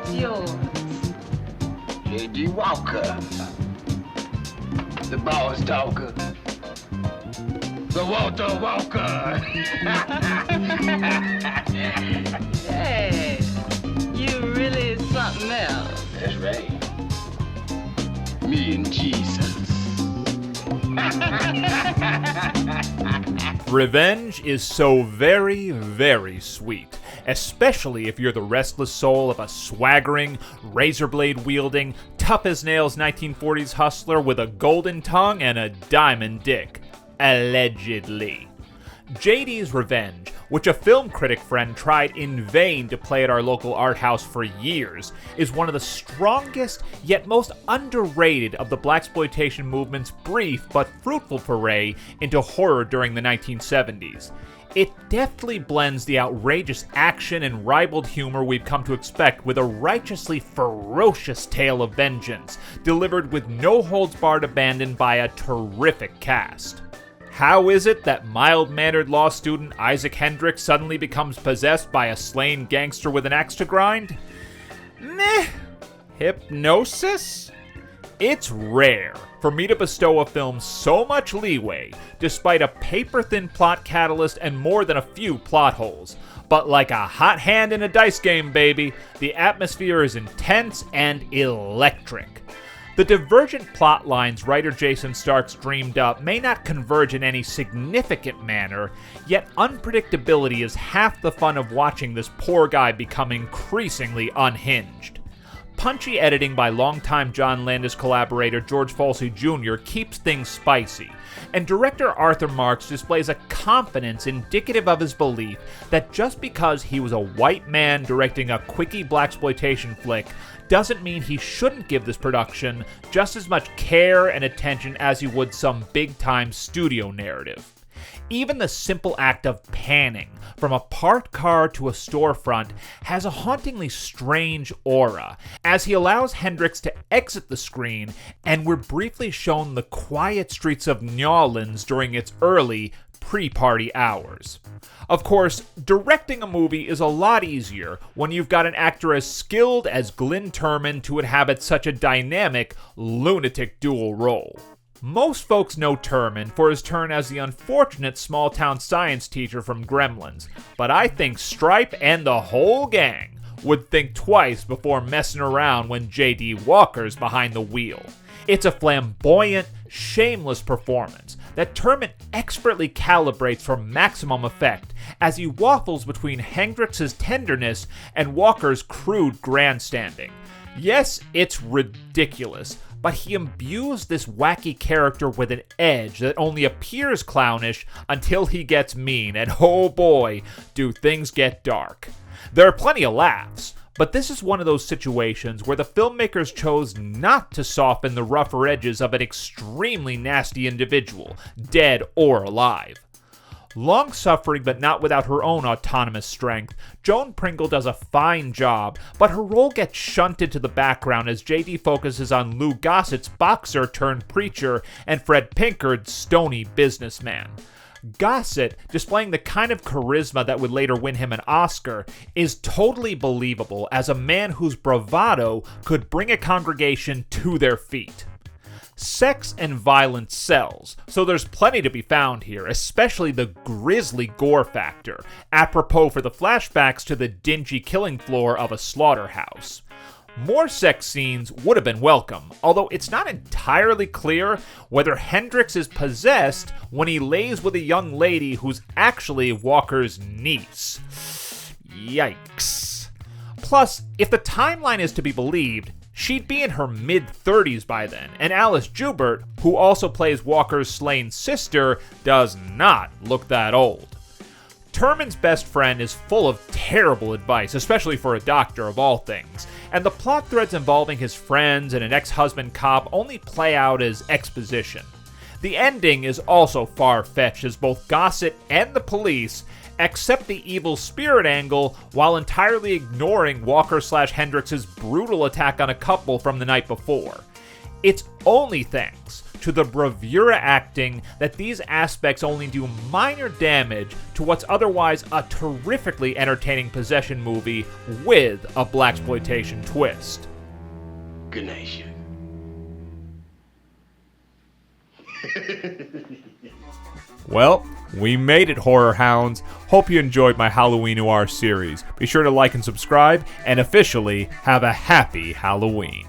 What's yours? J.D. Walker. The boss talker. The Walter Walker. Hey, you really is something else. That's right. Me and Jesus. Revenge is so very, very sweet, especially if you're the restless soul of a swaggering, razor blade wielding, tough as nails 1940s hustler with a golden tongue and a diamond dick. Allegedly. JD's Revenge, which a film critic friend tried in vain to play at our local art house for years, is one of the strongest yet most underrated of the blaxploitation movement's brief but fruitful foray into horror during the 1970s. It deftly blends the outrageous action and ribald humor we've come to expect with a righteously ferocious tale of vengeance, delivered with no-holds-barred abandon by a terrific cast. How is it that mild-mannered law student Isaac Hendricks suddenly becomes possessed by a slain gangster with an axe to grind? Meh. Hypnosis? It's rare for me to bestow a film so much leeway, despite a paper-thin plot catalyst and more than a few plot holes. But like a hot hand in a dice game, baby, the atmosphere is intense and electric. The divergent plot lines writer Jason Starks dreamed up may not converge in any significant manner, yet unpredictability is half the fun of watching this poor guy become increasingly unhinged. Punchy editing by longtime John Landis collaborator George Folsey Jr. keeps things spicy, and director Arthur Marks displays a confidence indicative of his belief that just because he was a white man directing a quickie blaxploitation flick doesn't mean he shouldn't give this production just as much care and attention as he would some big-time studio narrative. Even the simple act of panning from a parked car to a storefront has a hauntingly strange aura, as he allows Hendricks to exit the screen and we're briefly shown the quiet streets of New Orleans during its early, pre-party hours. Of course, directing a movie is a lot easier when you've got an actor as skilled as Glynn Turman to inhabit such a dynamic, lunatic dual role. Most folks know Turman for his turn as the unfortunate small-town science teacher from Gremlins, but I think Stripe and the whole gang would think twice before messing around when J.D. Walker's behind the wheel. It's a flamboyant, shameless performance that Turman expertly calibrates for maximum effect as he waffles between Hendricks' tenderness and Walker's crude grandstanding. Yes, it's ridiculous, but he imbues this wacky character with an edge that only appears clownish until he gets mean, and oh boy, do things get dark. There are plenty of laughs, but this is one of those situations where the filmmakers chose not to soften the rougher edges of an extremely nasty individual, dead or alive. Long-suffering but not without her own autonomous strength, Joan Pringle does a fine job, but her role gets shunted to the background as JD focuses on Lou Gossett's boxer-turned-preacher and Fred Pinkard's stony businessman. Gossett, displaying the kind of charisma that would later win him an Oscar, is totally believable as a man whose bravado could bring a congregation to their feet. Sex and violence sells, so there's plenty to be found here, especially the grisly gore factor, apropos for the flashbacks to the dingy killing floor of a slaughterhouse. More sex scenes would have been welcome, although it's not entirely clear whether Hendricks is possessed when he lays with a young lady who's actually Walker's niece. Yikes. Plus, if the timeline is to be believed, she'd be in her mid-30s by then, and Alice Joubert, who also plays Walker's slain sister, does not look that old. Turman's best friend is full of terrible advice, especially for a doctor of all things, and the plot threads involving his friends and an ex-husband cop only play out as exposition. The ending is also far-fetched as both Gossett and the police accept the evil spirit angle while entirely ignoring Walker/Hendricks' brutal attack on a couple from the night before. It's only thanks to the bravura acting that these aspects only do minor damage to what's otherwise a terrifically entertaining possession movie with a blaxploitation twist. Good night, sugar. Well, we made it, horror hounds. Hope you enjoyed my HalloweeNoire series. Be sure to like and subscribe, and officially have a happy Halloween.